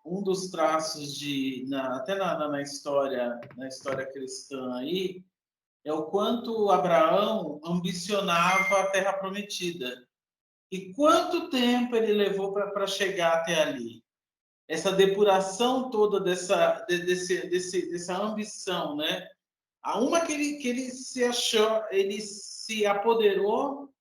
um dos traços até na história cristã aí, é o quanto Abraão ambicionava a Terra Prometida. E quanto tempo ele levou para chegar até ali? Essa depuração toda dessa ambição, né? A uma que ele se achou, ele se apoderou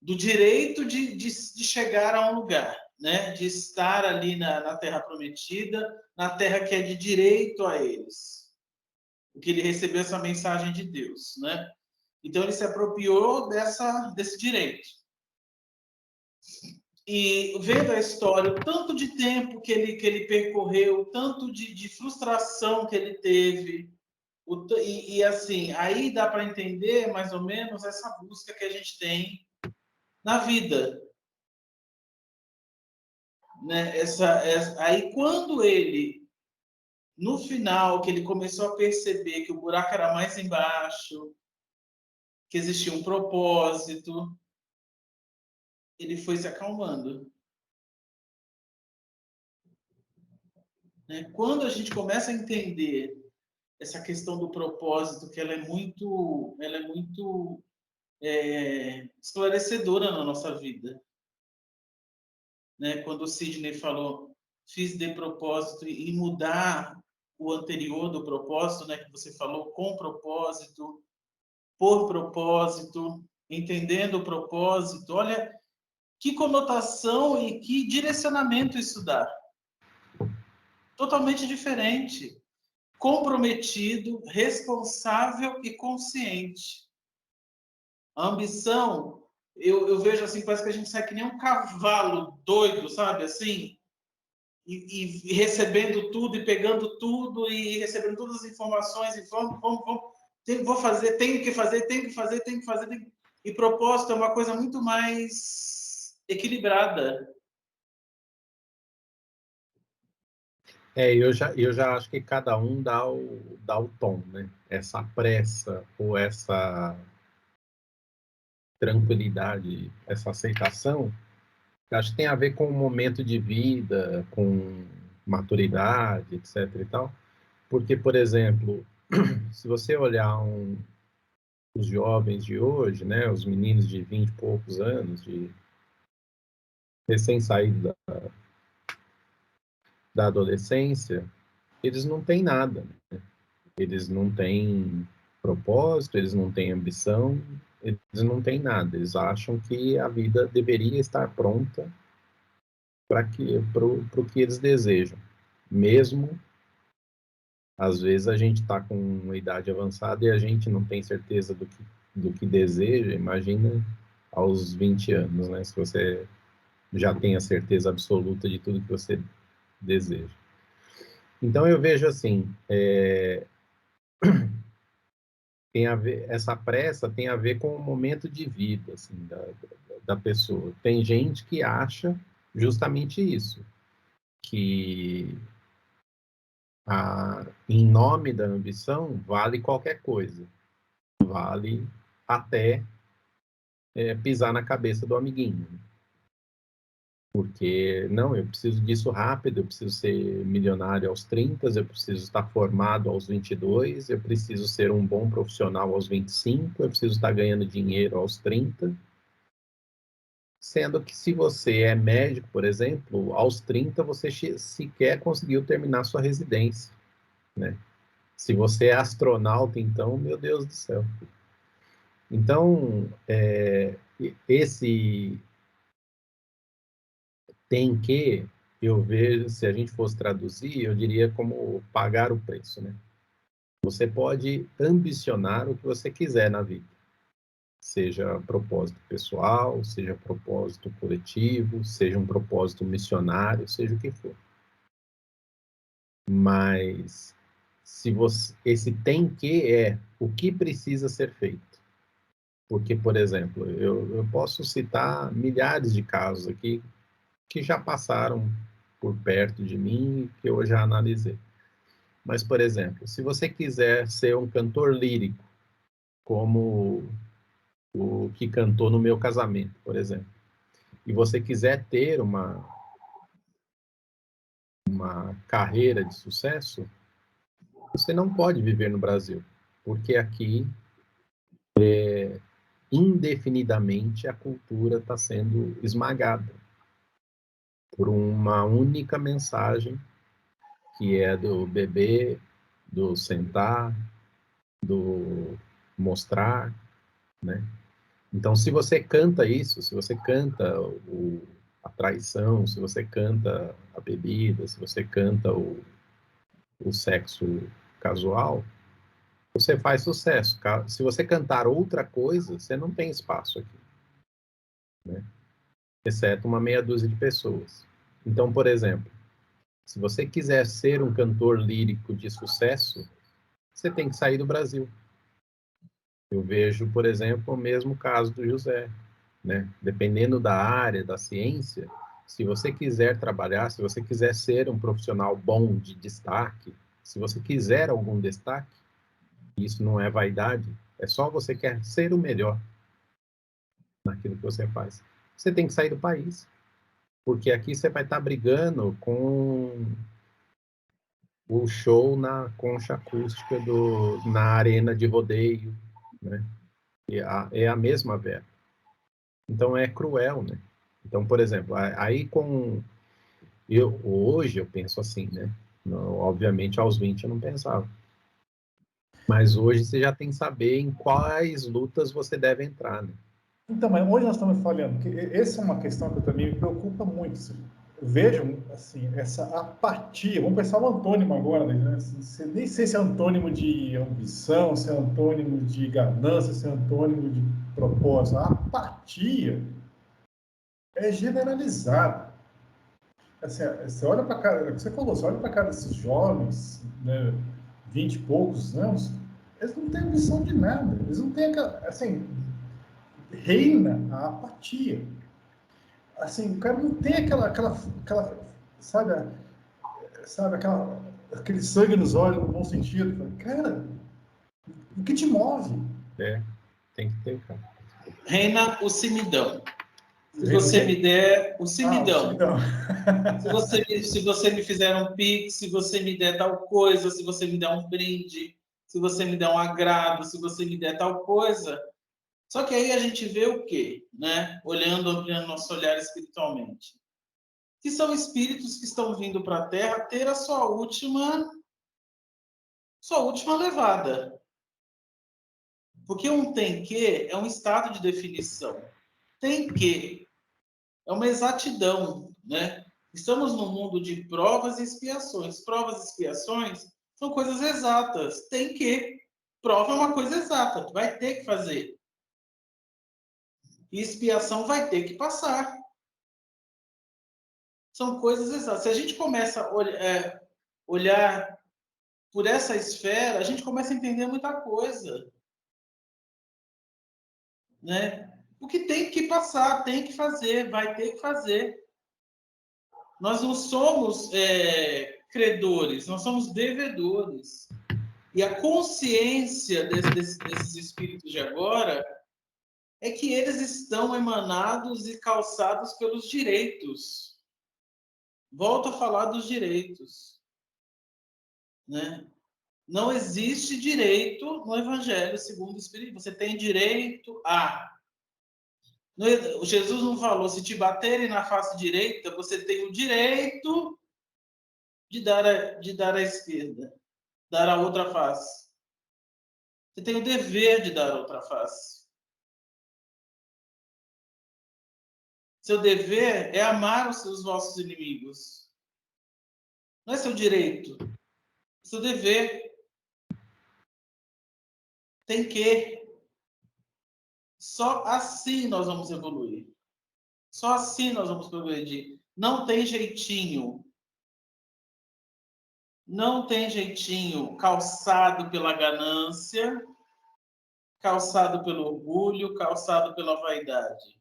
do direito de chegar a um lugar, né? De estar ali na Terra Prometida, na terra que é de direito a eles. Porque ele recebeu essa mensagem de Deus, né? Então ele se apropriou desse direito. E vendo a história, o tanto de tempo que ele percorreu, o tanto de frustração que ele teve, assim, aí dá para entender mais ou menos essa busca que a gente tem na vida, né? Aí quando ele, no final, que ele começou a perceber que o buraco era mais embaixo, que existia um propósito, ele foi se acalmando. Né? Quando a gente começa a entender essa questão do propósito, que ela é muito esclarecedora na nossa vida. Né? Quando o Sidney falou, fiz de propósito e mudar o anterior do propósito, né? Que você falou, com propósito, por propósito, entendendo o propósito. Olha que conotação e que direcionamento isso dá. Totalmente diferente. Comprometido, responsável e consciente. A ambição, eu vejo assim, parece que a gente sai que nem um cavalo doido, sabe? Assim, e recebendo tudo, e pegando tudo, e recebendo todas as informações, e vamos, vou fazer, tenho que fazer. E propósito é uma coisa muito mais equilibrada. Eu já acho que cada um dá o tom, né? Essa pressa ou essa tranquilidade, essa aceitação, acho que tem a ver com o momento de vida, com maturidade, etc e tal. Porque, por exemplo, se você olhar os jovens de hoje, né, os meninos de 20 e poucos anos, de recém-saídos da adolescência, eles não têm nada, né? Eles não têm propósito, eles não têm ambição, eles não têm nada. Eles acham que a vida deveria estar pronta para o que eles desejam. Mesmo, às vezes, a gente está com uma idade avançada e a gente não tem certeza do que deseja. Imagina aos 20 anos, né? Se você já tem a certeza absoluta de tudo que você deseja. Então, eu vejo assim, tem a ver, essa pressa tem a ver com o momento de vida assim, da pessoa. Tem gente que acha justamente isso, que em nome da ambição vale qualquer coisa, vale até pisar na cabeça do amiguinho. Porque, não, eu preciso disso rápido, eu preciso ser milionário aos 30, eu preciso estar formado aos 22, eu preciso ser um bom profissional aos 25, eu preciso estar ganhando dinheiro aos 30. Sendo que se você é médico, por exemplo, aos 30 você sequer conseguiu terminar sua residência, né? Se você é astronauta, então, meu Deus do céu. Então, esse tem que, eu vejo, se a gente fosse traduzir, eu diria como pagar o preço, né? Você pode ambicionar o que você quiser na vida, seja propósito pessoal, seja propósito coletivo, seja um propósito missionário, seja o que for. Mas esse tem que é o que precisa ser feito. Porque, por exemplo, eu posso citar milhares de casos aqui que já passaram por perto de mim e que eu já analisei. Mas, por exemplo, se você quiser ser um cantor lírico, como o que cantou no meu casamento, por exemplo, e você quiser ter uma carreira de sucesso, você não pode viver no Brasil, porque aqui, indefinidamente, a cultura está sendo esmagada por uma única mensagem, que é do beber, do sentar, do mostrar, né? Então, se você canta isso, se você canta a traição, se você canta a bebida, se você canta o sexo casual, você faz sucesso. Se você cantar outra coisa, você não tem espaço aqui, né? Exceto uma meia dúzia de pessoas. Então, por exemplo, se você quiser ser um cantor lírico de sucesso, você tem que sair do Brasil. Eu vejo, por exemplo, o mesmo caso do José, né? Dependendo da área, da ciência, se você quiser trabalhar, se você quiser ser um profissional bom de destaque, se você quiser algum destaque, isso não é vaidade, é só você quer ser o melhor naquilo que você faz. Você tem que sair do país, porque aqui você vai estar brigando com o show na concha acústica na arena de rodeio, né? É a mesma verba. Então é cruel, né? Então, por exemplo, aí hoje eu penso assim, né? Não, obviamente aos 20 eu não pensava. Mas hoje você já tem que saber em quais lutas você deve entrar, né? Então, mas hoje nós estamos falando que essa é uma questão que também me preocupa muito. Eu vejo, assim, essa apatia. Vamos pensar o antônimo agora, né? Assim, nem sei se é antônimo de ambição, se é antônimo de ganância, se é antônimo de propósito. A apatia é generalizada. Assim, você olha para cara, você falou, você olha para cara desses jovens, né, 20 e poucos anos, eles não têm ambição de nada. Eles não têm aquela, assim, reina a apatia. Assim, o cara não tem aquela sabe, aquele sangue nos olhos, no bom sentido. Cara, o que te move? Tem que ter, cara. Reina o cimidão. Se você me der o cimidão. Se você me fizer um pix, se você me der tal coisa, se você me der um brinde, se você me der um agrado, se você me der tal coisa. Só que aí a gente vê o quê? Né? Ampliando nosso olhar espiritualmente. Que são espíritos que estão vindo para a Terra ter a sua última levada. Porque um tem que é um estado de definição. Tem que é uma exatidão, né? Estamos num mundo de provas e expiações. Provas e expiações são coisas exatas. Tem que. Prova é uma coisa exata. Vai ter que fazer. E expiação vai ter que passar. São coisas exatas. Se a gente começa a olhar por essa esfera, a gente começa a entender muita coisa. Né? O que tem que passar, tem que fazer, vai ter que fazer. Nós não somos credores, nós somos devedores. E a consciência desses espíritos de agora é que eles estão emanados e calçados pelos direitos. Volto a falar dos direitos. Né? Não existe direito no Evangelho segundo o Espírito. Você tem direito a. Jesus não falou, se te baterem na face direita, você tem o direito de dar a esquerda, dar a outra face. Você tem o dever de dar a outra face. Seu dever é amar os vossos inimigos. Não é seu direito, é seu dever. Tem que. Só assim nós vamos evoluir. Só assim nós vamos progredir. Não tem jeitinho. Não tem jeitinho calçado pela ganância, calçado pelo orgulho, calçado pela vaidade.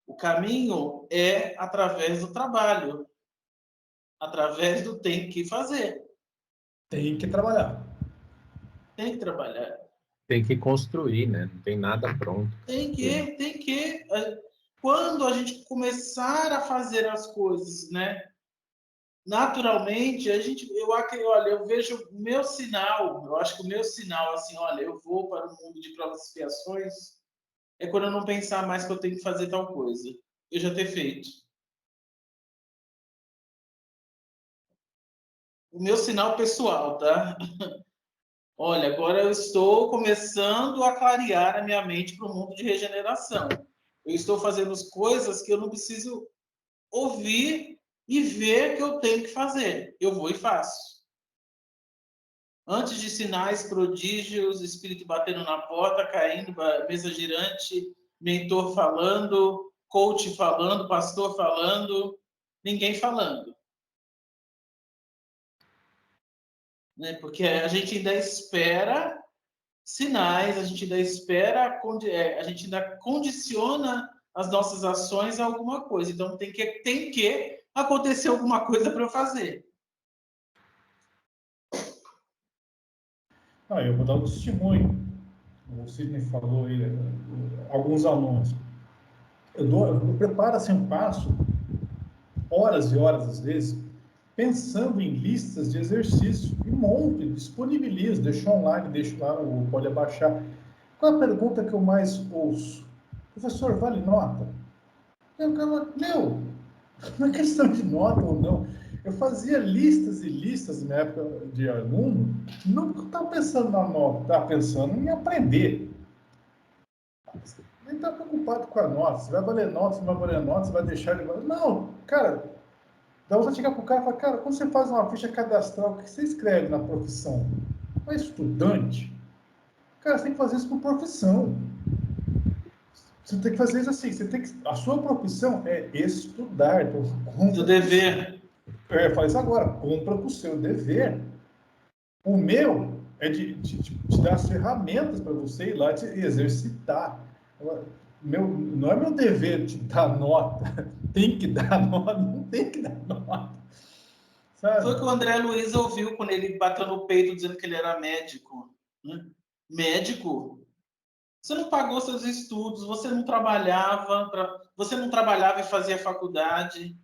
O caminho é através do trabalho, através do tem que fazer. Tem que trabalhar. Tem que trabalhar. Tem que construir, né? Não tem nada pronto. Tem que. quando a gente começar a fazer as coisas, né? Naturalmente, olha, eu vejo o meu sinal, eu acho que o meu sinal, assim, olha, eu vou para o mundo de provas e expiações, é quando eu não pensar mais que eu tenho que fazer tal coisa. Eu já ter feito. O meu sinal pessoal, tá? Olha, agora eu estou começando a clarear a minha mente para o mundo de regeneração. Eu estou fazendo as coisas que eu não preciso ouvir e ver que eu tenho que fazer. Eu vou e faço. Antes de sinais, prodígios, espírito batendo na porta, caindo, mesa girante, mentor falando, coach falando, pastor falando, ninguém falando. Né? Porque a gente ainda espera sinais, a gente ainda espera, a gente ainda condiciona as nossas ações a alguma coisa. Então tem que acontecer alguma coisa para eu fazer. Eu vou dar um testemunho. O Sidney falou aí, alguns alunos. Eu preparo assim um passo, horas e horas às vezes, pensando em listas de exercício, e monto, disponibilizo, deixo online, deixo lá, pode abaixar. Qual a pergunta que eu mais ouço? Professor, vale nota? Não é questão de nota ou não. Eu fazia listas e listas na época de aluno, não estava pensando na nota, estava pensando em aprender. Nem está preocupado com a nota. Se vai valer nota, se não vai valer nota, se vai deixar de valer. Não, cara. Daí você chega para o cara e fala, cara, quando você faz uma ficha cadastral, o que você escreve na profissão? É estudante? Cara, você tem que fazer isso por profissão. Você tem que fazer isso assim. A sua profissão é estudar. Então, Do dever. Eu falo isso agora. Compra com o seu dever. O meu é de te dar as ferramentas para você ir lá e exercitar. Não é meu dever te dar nota. Tem que dar nota. Não tem que dar nota. Sabe? Foi o que o André Luiz ouviu quando ele bateu no peito dizendo que ele era médico. Né? Médico? Você não pagou seus estudos, você não trabalhava e fazia faculdade.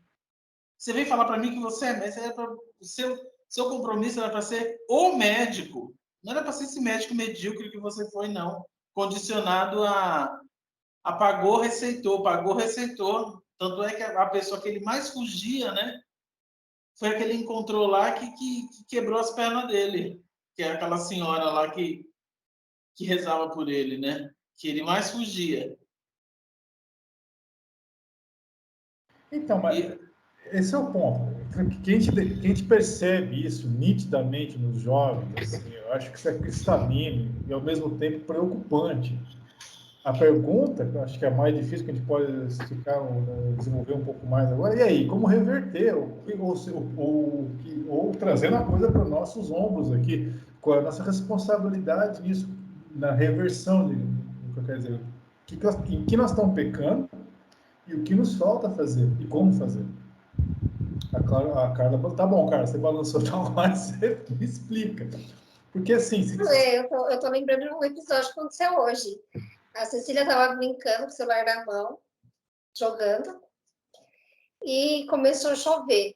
Você vem falar para mim que você é médico, seu compromisso era para ser o médico. Não era para ser esse médico medíocre que você foi, não. Condicionado a pagou, receitou. Tanto é que a pessoa que ele mais fugia, né? Foi a que ele encontrou lá que quebrou as pernas dele. Que é aquela senhora lá que rezava por ele, né? Que ele mais fugia. Então, mas esse é o ponto. Que a gente percebe isso nitidamente nos jovens, assim, eu acho que isso é cristalino e, ao mesmo tempo, preocupante. A pergunta, que eu acho que é a mais difícil, que a gente pode esticar, desenvolver um pouco mais agora, e aí, como reverter, ou trazendo a coisa para os nossos ombros aqui, qual é a nossa responsabilidade nisso, na reversão, do que eu quero dizer, em que nós estamos pecando e o que nos falta fazer, e como fazer. A Carla falou, tá bom, Carla, você balançou tal, mas você me explica. Porque assim... Eu tô lembrando de um episódio que aconteceu hoje. A Cecília estava brincando com o celular na mão, jogando, e começou a chover.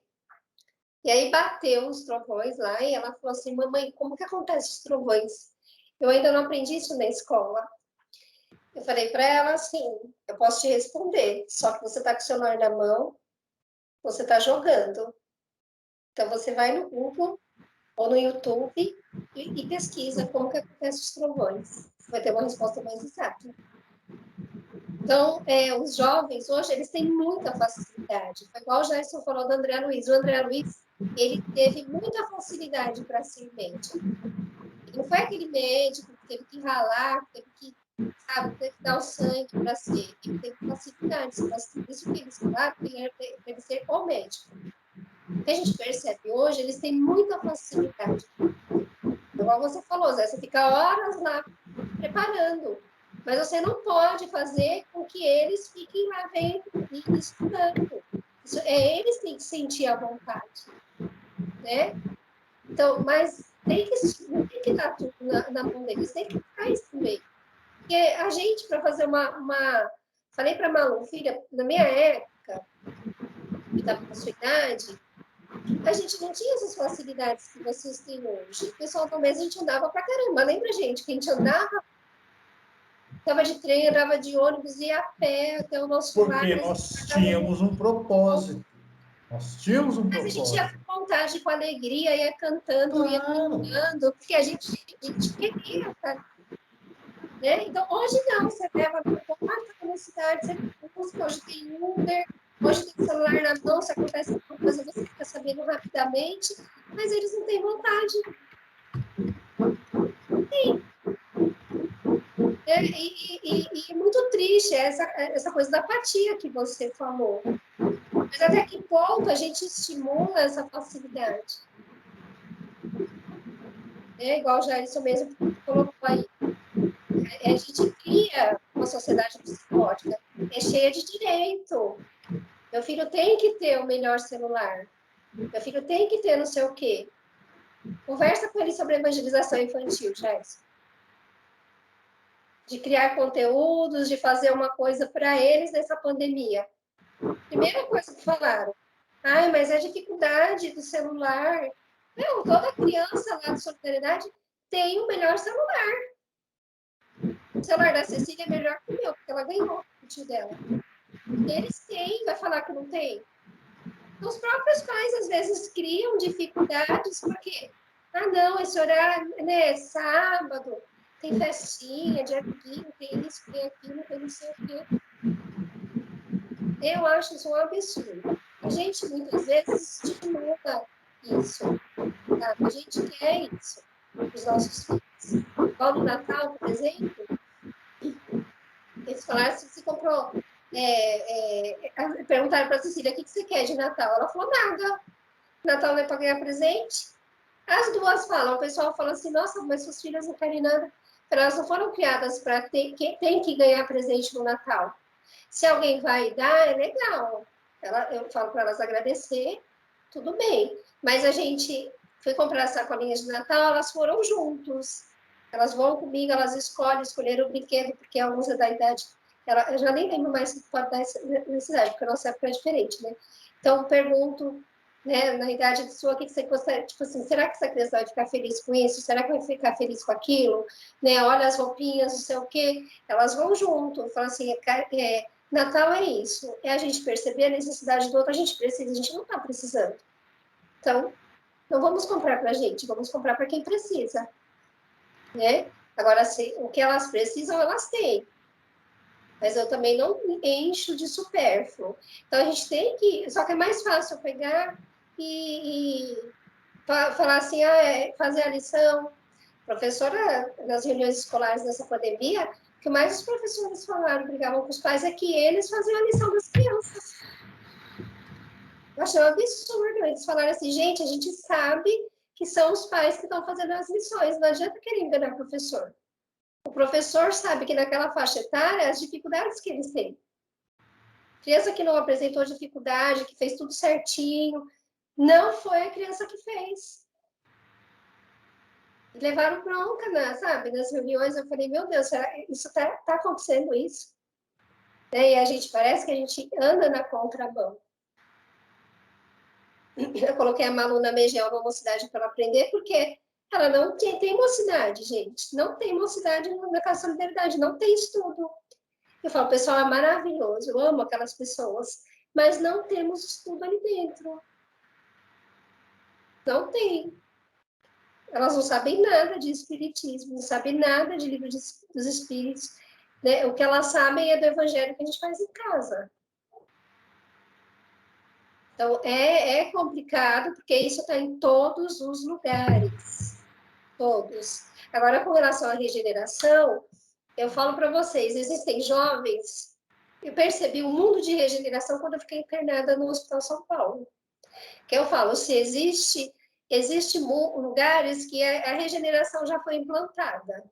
E aí bateu os trovões lá, e ela falou assim, mamãe, como que acontece os trovões? Eu ainda não aprendi isso na escola. Eu falei para ela assim, eu posso te responder, só que você está com o celular na mão, você está jogando. Então você vai no Google ou no YouTube e pesquisa como que acontece os trovões. Você vai ter uma resposta mais exata. Então, os jovens hoje, eles têm muita facilidade. Foi igual o Gerson falou do André Luiz. O André Luiz, ele teve muita facilidade para ser médico. Ele não foi aquele médico que teve que ralar, que teve que, sabe, teve que dar o sangue para ser. Ele teve facilidade. Isso que eles falaram, deve ser o médico. O que a gente percebe hoje, eles têm muita facilidade. Igual você falou, Zé, você fica horas lá preparando. Mas você não pode fazer com que eles fiquem lá vendo e estudando. Eles têm que sentir a vontade, né? Então, mas não tem que dar tudo na mão deles, tem que ficar isso também. Porque a gente, para fazer uma Falei para a Malu, filha, na minha época, que estava com a sua idade, a gente não tinha essas facilidades que vocês têm hoje. O pessoal talvez a gente andava pra caramba. Lembra, gente, que a gente andava de trem, andava de ônibus, ia a pé até o nosso Porque lar. nós tínhamos um propósito. Nós tínhamos um Mas a gente ia propósito. com vontade, com alegria, ia cantando, ia Claro. cantando, porque a gente queria, tá? Né? Então, hoje não, você leva na cidade, você busca, hoje tem Uber, hoje tem celular na mão, se acontece alguma coisa, você fica sabendo rapidamente, mas eles não têm vontade. Sim. E muito triste essa coisa da apatia que você falou. Mas até que ponto a gente estimula essa facilidade? Igual o Jairson mesmo colocou aí. A gente cria uma sociedade psicótica, é cheia de direito. Meu filho tem que ter o melhor celular. Meu filho tem que ter não sei o quê. Conversa com ele sobre evangelização infantil, Jairson. De criar conteúdos, de fazer uma coisa para eles nessa pandemia. Primeira coisa que falaram, mas é a dificuldade do celular. Não, toda criança lá de solidariedade tem o melhor celular. O celular da Cecília é melhor que o meu, porque ela ganhou o tio dela. Eles têm, vai falar que não tem? Os próprios pais, às vezes, criam dificuldades, porque, não, esse horário, né, sábado, tem festinha de amiguinho, tem isso, tem aquilo, tem não sei o quê. Eu acho isso um absurdo. A gente, muitas vezes, estimula isso. Tá? A gente quer isso para os nossos filhos. Igual no Natal, por exemplo, eles falaram se você comprou... perguntaram para a Cecília, o que você quer de Natal? Ela falou, nada. Natal não é para ganhar presente? As duas falam. O pessoal fala assim, nossa, mas suas filhas não querem nada. Elas não foram criadas para ter que ganhar presente no Natal. Se alguém vai dar, é legal. Eu falo para elas agradecer, tudo bem. Mas a gente foi comprar sacolinhas de Natal, elas foram juntos. Elas vão comigo, elas escolheram o brinquedo, porque alguns é da idade. Eu já nem lembro mais se pode dar nessa idade, porque a nossa época é diferente, né? Então, pergunto, né, na idade sua, o que você gostaria? Tipo assim, será que essa criança vai ficar feliz com isso? Será que vai ficar feliz com aquilo? Né? Olha as roupinhas, não sei o quê. Elas vão junto, falam assim, Natal é isso, é a gente perceber a necessidade do outro, a gente não está precisando. Então, não vamos comprar para a gente, vamos comprar para quem precisa. Né? Agora, o que elas precisam, elas têm. Mas eu também não encho de supérfluo. Então, a gente tem que... Só que é mais fácil pegar e falar assim, fazer a lição. Professora, nas reuniões escolares dessa pandemia, o que mais os professores falaram, brigavam com os pais, é que eles faziam a lição das crianças. Eu achei um absurdo. Eles falaram assim, gente, a gente sabe que são os pais que estão fazendo as lições, não adianta querer enganar o professor. O professor sabe que naquela faixa etária, as dificuldades que eles têm. Criança que não apresentou dificuldade, que fez tudo certinho, não foi a criança que fez. Levaram bronca, sabe? Nas reuniões, eu falei, meu Deus, isso está acontecendo isso? E a gente, parece que a gente anda na contramão. Eu coloquei a Malu na Megel, na mocidade, para ela aprender, porque ela não tem mocidade, gente. Não tem mocidade na Casa Solidariedade, não tem estudo. Eu falo, o pessoal é maravilhoso, eu amo aquelas pessoas, mas não temos estudo ali dentro. Não tem. Elas não sabem nada de espiritismo, não sabem nada de livro dos espíritos. Né? O que elas sabem é do evangelho que a gente faz em casa. Então, é complicado, porque isso está em todos os lugares. Todos. Agora, com relação à regeneração, eu falo para vocês, existem jovens... Eu percebi um mundo de regeneração quando eu fiquei internada no Hospital São Paulo. Que eu falo, se existe lugares que a regeneração já foi implantada.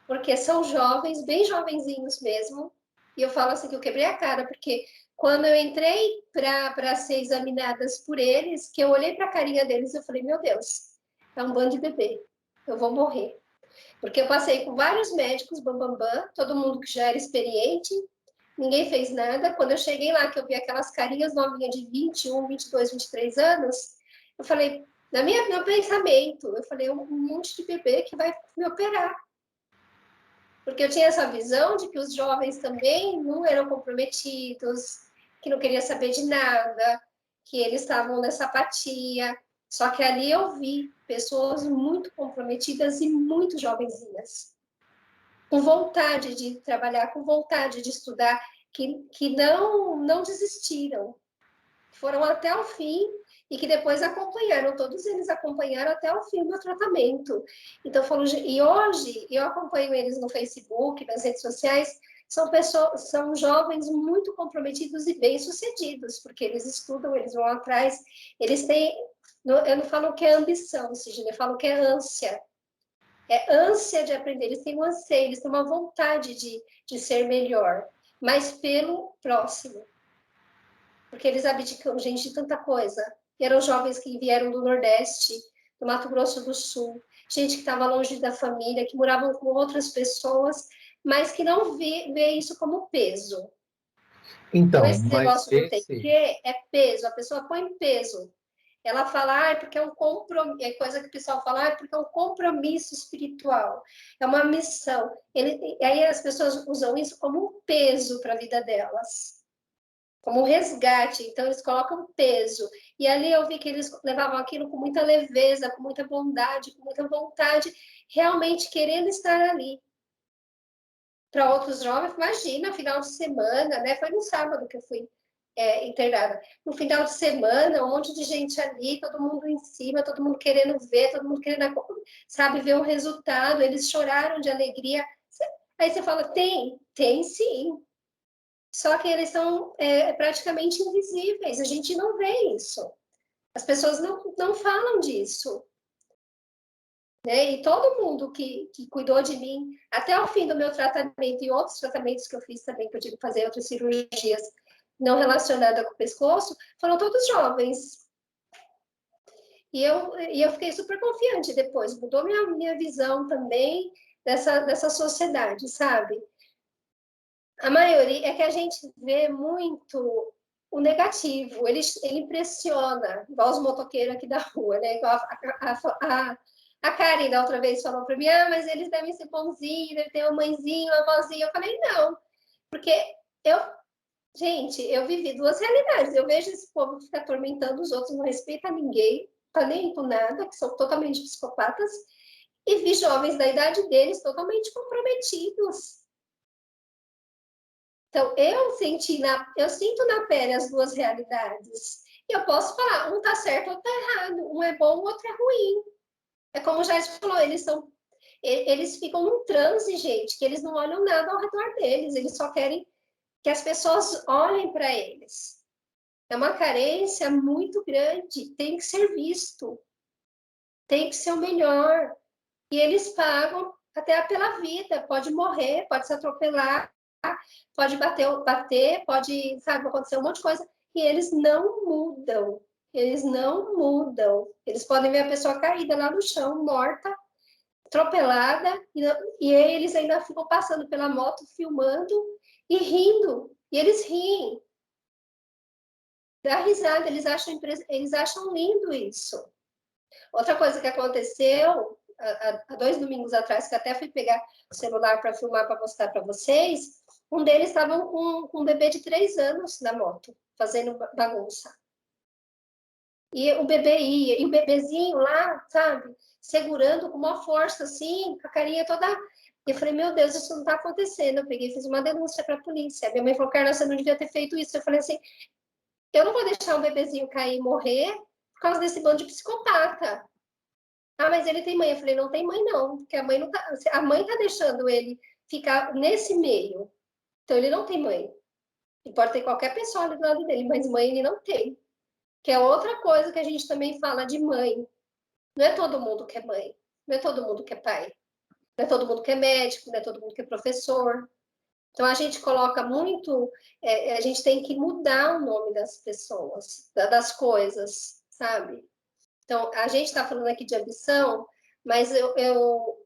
Porque são jovens, bem jovenzinhos mesmo. E eu falo assim que eu quebrei a cara, porque quando eu entrei para ser examinadas por eles, que eu olhei para a carinha deles, eu falei, meu Deus, é um bando de bebê, eu vou morrer. Porque eu passei com vários médicos, todo mundo que já era experiente, ninguém fez nada. Quando eu cheguei lá, que eu vi aquelas carinhas novinhas de 21, 22, 23 anos, eu falei, meu pensamento, eu falei, um monte de bebê que vai me operar. Porque eu tinha essa visão de que os jovens também não eram comprometidos, que não queriam saber de nada, que eles estavam nessa apatia. Só que ali eu vi pessoas muito comprometidas e muito jovenzinhas, com vontade de trabalhar, com vontade de estudar, que não desistiram, foram até o fim e que depois acompanharam, todos eles acompanharam até o fim do tratamento. Então, e hoje eu acompanho eles no Facebook, nas redes sociais, são jovens muito comprometidos e bem-sucedidos, porque eles estudam, eles vão atrás, eles têm, eu não falo que é ambição, Sidney, eu falo que é ânsia. É ânsia de aprender, eles têm um anseio, eles têm uma vontade de ser melhor, mas pelo próximo. Porque eles abdicam, gente, de tanta coisa. E eram jovens que vieram do Nordeste, do Mato Grosso do Sul, gente que estava longe da família, que moravam com outras pessoas, mas que não vê isso como peso. Então, esse negócio do tem que é peso, a pessoa põe peso. Ela fala, porque é um compromisso, é coisa que o pessoal fala, porque é um compromisso espiritual, é uma missão. Aí as pessoas usam isso como um peso para a vida delas, como um resgate, então eles colocam peso. E ali eu vi que eles levavam aquilo com muita leveza, com muita bondade, com muita vontade, realmente querendo estar ali. Para outros jovens, imagina, final de semana, né? Foi no sábado que eu fui internada. No final de semana, um monte de gente ali, todo mundo em cima, todo mundo querendo ver, todo mundo querendo, sabe, ver o resultado. Eles choraram de alegria. Aí você fala, tem sim. Só que eles são praticamente invisíveis. A gente não vê isso. As pessoas não falam disso. Né? E todo mundo que cuidou de mim, até o fim do meu tratamento e outros tratamentos que eu fiz também, que eu tive que fazer outras cirurgias não relacionada com o pescoço, foram todos jovens. E eu fiquei super confiante depois, mudou minha visão também dessa sociedade, sabe? A maioria é que a gente vê muito o negativo, ele impressiona, igual os motoqueiros aqui da rua, né? Igual a Karen da outra vez falou para mim, mas eles devem ser bonzinhos, devem ter uma mãezinha, uma avózinha. Eu falei, não, porque gente, eu vivi duas realidades. Eu vejo esse povo que fica atormentando os outros, não respeita ninguém, tá nem com nada, que são totalmente psicopatas, e vi jovens da idade deles totalmente comprometidos. Então, eu sinto na pele as duas realidades. E eu posso falar, um tá certo, outro tá errado. Um é bom, o outro é ruim. É como o Jair falou, eles ficam num transe, gente, que eles não olham nada ao redor deles. Eles só querem que as pessoas olhem para eles. É uma carência muito grande, tem que ser visto, tem que ser o melhor. E eles pagam até pela vida, pode morrer, pode se atropelar, pode bater, pode, sabe, acontecer um monte de coisa. E eles não mudam, eles não mudam. Eles podem ver a pessoa caída lá no chão, morta, atropelada, e eles ainda ficam passando pela moto, filmando e rindo. E eles riem. Dá risada, eles acham lindo isso. Outra coisa que aconteceu há 2 domingos atrás, que até fui pegar o celular para filmar, para mostrar para vocês, um deles estava com um bebê de 3 anos na moto, fazendo bagunça. E o bebê ia, e o bebezinho lá, sabe, segurando com uma força assim, com a carinha toda. Eu falei, meu Deus, isso não está acontecendo. Eu peguei e fiz uma denúncia para a polícia. Minha mãe falou, Carla, você não devia ter feito isso. Eu falei assim, eu não vou deixar um bebezinho cair e morrer por causa desse bando de psicopata. Mas ele tem mãe. Eu falei, não tem mãe não, porque a mãe tá deixando ele ficar nesse meio. Então ele não tem mãe. E pode ter qualquer pessoa ali do lado dele, mas mãe ele não tem. Que é outra coisa que a gente também fala de mãe. Não é todo mundo que é mãe, não é todo mundo que é pai, não é todo mundo que é médico, não é todo mundo que é professor. Então a gente coloca muito, a gente tem que mudar o nome das pessoas, das coisas, sabe? Então a gente está falando aqui de ambição, mas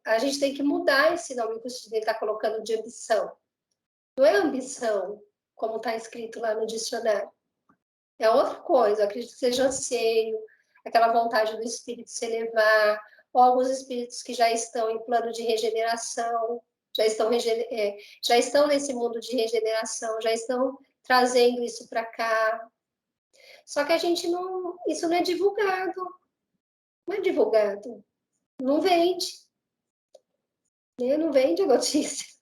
a gente tem que mudar esse nome que o Sidney está colocando de ambição. Não é ambição, como está escrito lá no dicionário. É outra coisa, eu acredito que seja anseio, aquela vontade do espírito se elevar, ou alguns espíritos que já estão em plano de regeneração, já estão nesse mundo de regeneração, já estão trazendo isso para cá. Só que isso não é divulgado. Não é divulgado. Não vende. Não vende a notícia.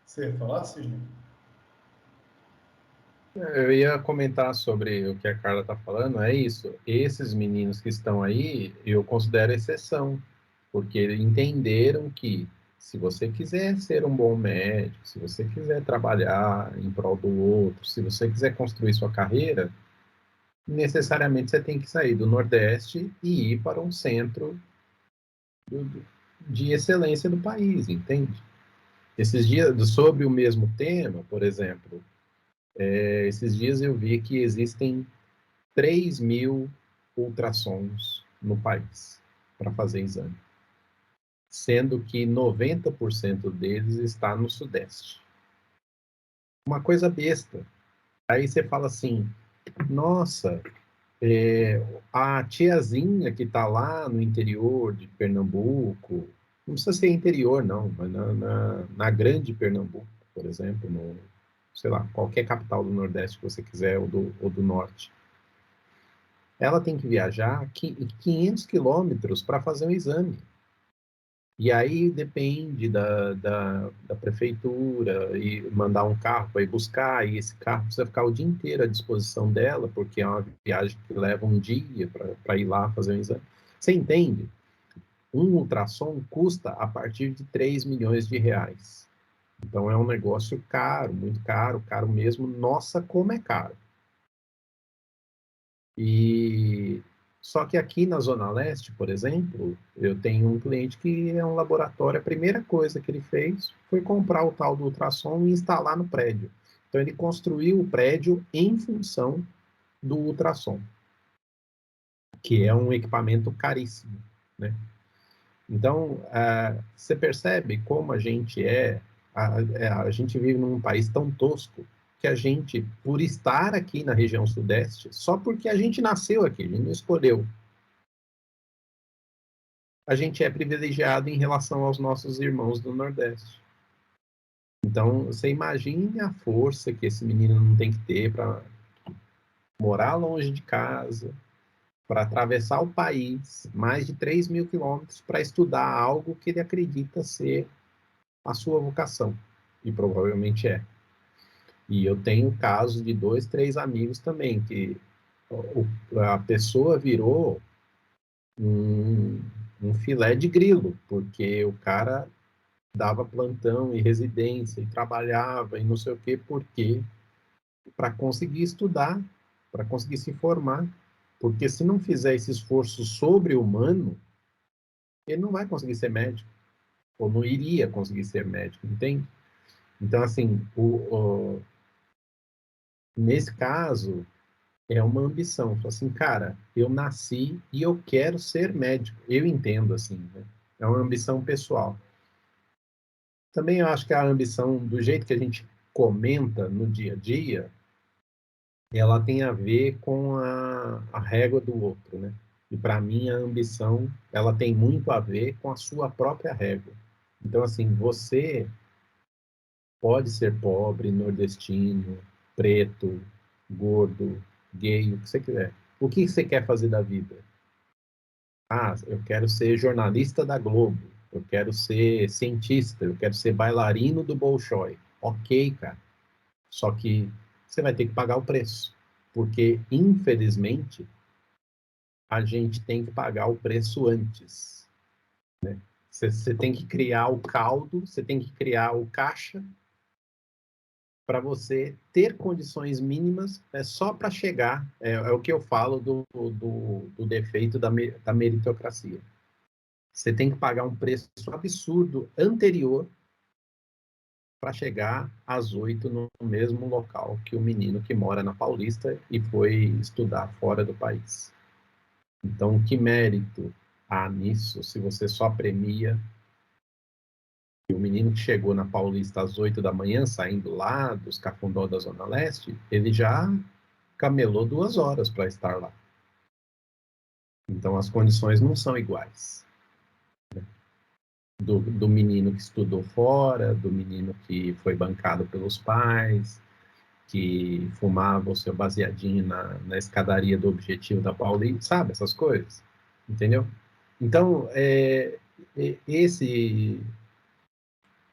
Você ia falar, Sidney? Eu ia comentar sobre o que a Carla está falando, é isso. Esses meninos que estão aí, eu considero exceção, porque entenderam que se você quiser ser um bom médico, se você quiser trabalhar em prol do outro, se você quiser construir sua carreira, necessariamente você tem que sair do Nordeste e ir para um centro de excelência do país, entende? Esses dias, sobre o mesmo tema, por exemplo, esses dias eu vi que existem 3.000 ultrassons no país para fazer exame, sendo que 90% deles está no Sudeste. Uma coisa besta. Aí você fala assim, nossa, a tiazinha que está lá no interior de Pernambuco, não precisa ser interior não, mas na grande Pernambuco, por exemplo, sei lá, qualquer capital do Nordeste que você quiser, ou do Norte, ela tem que viajar 500 quilômetros para fazer um exame. E aí depende da prefeitura e mandar um carro para ir buscar, e esse carro precisa ficar o dia inteiro à disposição dela, porque é uma viagem que leva um dia para ir lá fazer um exame. Você entende? Um ultrassom custa a partir de 3 milhões de reais. Então é um negócio caro, muito caro, caro mesmo. Nossa, como é caro. E só que aqui na Zona Leste, por exemplo, eu tenho um cliente que é um laboratório, a primeira coisa que ele fez foi comprar o tal do ultrassom e instalar no prédio. Então ele construiu o prédio em função do ultrassom, que é um equipamento caríssimo, né? Então, você percebe como a gente a gente vive num país tão tosco que a gente, por estar aqui na região sudeste, só porque a gente nasceu aqui, a gente não escolheu, a gente é privilegiado em relação aos nossos irmãos do Nordeste. Então, você imagine a força que esse menino não tem que ter para morar longe de casa, para atravessar o país, mais de 3.000 quilômetros, para estudar algo que ele acredita ser a sua vocação. E provavelmente é. E eu tenho casos de 2, 3 amigos também, que a pessoa virou um filé de grilo, porque o cara dava plantão e residência, e trabalhava, e não sei o quê, porque para conseguir estudar, para conseguir se formar, porque se não fizer esse esforço sobre-humano, ele não vai conseguir ser médico, ou não iria conseguir ser médico, entende? Então, assim, nesse caso, é uma ambição. Fala assim, cara, eu nasci e eu quero ser médico. Eu entendo, assim, né? É uma ambição pessoal. Também eu acho que a ambição, do jeito que a gente comenta no dia a dia, ela tem a ver com a régua do outro, né? E para mim a ambição, ela tem muito a ver com a sua própria régua. Então, assim, você pode ser pobre, nordestino, preto, gordo, gay, o que você quiser. O que você quer fazer da vida? Ah, eu quero ser jornalista da Globo, eu quero ser cientista, eu quero ser bailarino do Bolshoi. Ok, cara. Só que você vai ter que pagar o preço, porque, infelizmente, a gente tem que pagar o preço antes, né? Você tem que criar o caldo, você tem que criar o caixa para você ter condições mínimas só para chegar. É o que eu falo do defeito da meritocracia. Você tem que pagar um preço absurdo anterior para chegar às 8 no mesmo local que o menino que mora na Paulista e foi estudar fora do país. Então, que mérito há nisso se você só premia E o menino que chegou na Paulista às 8 da manhã, saindo lá dos Cafundó da Zona Leste, ele já camelou 2 horas para estar lá. Então as condições não são iguais. Do menino que estudou fora, do menino que foi bancado pelos pais, que fumava o seu baseadinho na escadaria do Objetivo da Paulista, sabe? Essas coisas, entendeu? Então,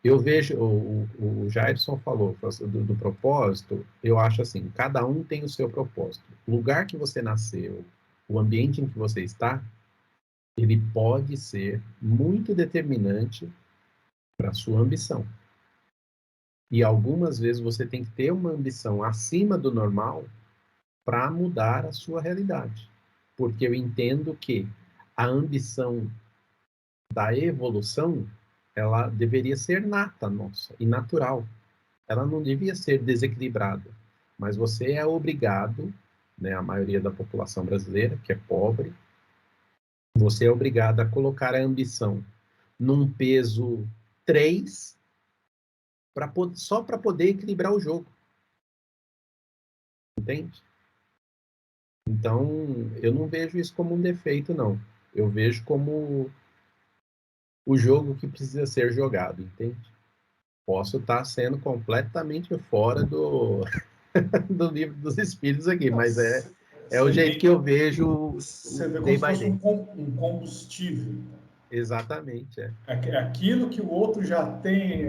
eu vejo, o Jairson falou do propósito, eu acho assim, cada um tem o seu propósito. O lugar que você nasceu, o ambiente em que você está, ele pode ser muito determinante para a sua ambição. E algumas vezes você tem que ter uma ambição acima do normal para mudar a sua realidade. Porque eu entendo que a ambição da evolução, ela deveria ser nata nossa e natural. Ela não devia ser desequilibrada. Mas você é obrigado, né, a maioria da população brasileira, que é pobre, você é obrigado a colocar a ambição num peso 3 só para poder equilibrar o jogo. Entende? Então, eu não vejo isso como um defeito, não. Eu vejo como o jogo que precisa ser jogado, entende? Posso estar sendo completamente fora do livro dos espíritos aqui, mas é o jeito que eu vejo Você vê day como by se fosse day. um combustível. Exatamente, Aquilo que o outro já tem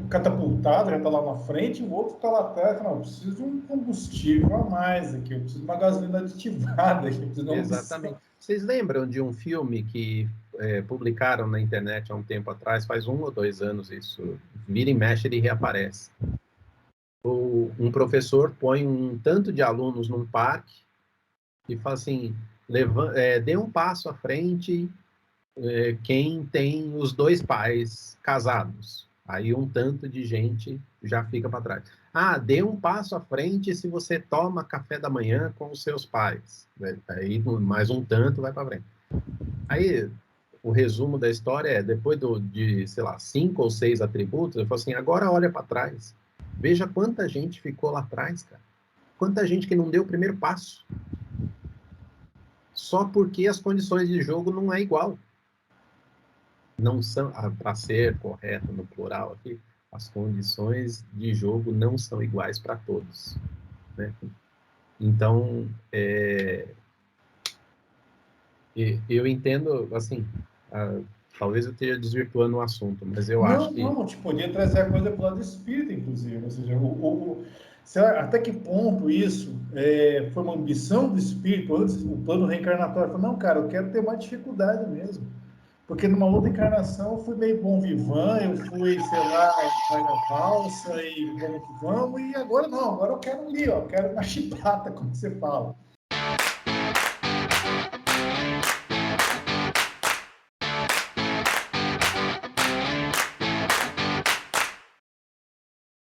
catapultado, já está lá na frente, e o outro está lá atrás. Não, eu preciso de um combustível a mais aqui, eu preciso de uma gasolina aditivada aqui, eu preciso de uma Exatamente. Vocês lembram de um filme que publicaram na internet há um tempo atrás, faz 1 ou 2 anos isso, vira e mexe ele reaparece. Um professor põe um tanto de alunos num parque e fala assim, dê um passo à frente quem tem os 2 pais casados. Aí um tanto de gente já fica para trás. Ah, dê um passo à frente se você toma café da manhã com os seus pais. Aí mais um tanto vai para frente. Aí o resumo da história é, depois de, sei lá, 5 ou 6 atributos, eu falo assim, agora olha para trás. Veja quanta gente ficou lá atrás, cara. Quanta gente que não deu o primeiro passo. Só porque as condições de jogo não é igual. Não são, para ser correto no plural aqui, as condições de jogo não são iguais para todos, né? Então, eu entendo, assim, talvez eu esteja desvirtuando o assunto, mas eu acho que... Não, te podia trazer a coisa para o lado espírita, inclusive. Ou seja, até que ponto isso foi uma ambição do espírito, antes o plano reencarnatório. Falou, não, cara, eu quero ter mais dificuldade mesmo. Porque numa outra encarnação eu fui meio bom vivant, eu fui, sei lá, vai na valsa e vamos que vamos, e agora não, agora eu quero ali, ó, eu quero na chibata, como você fala.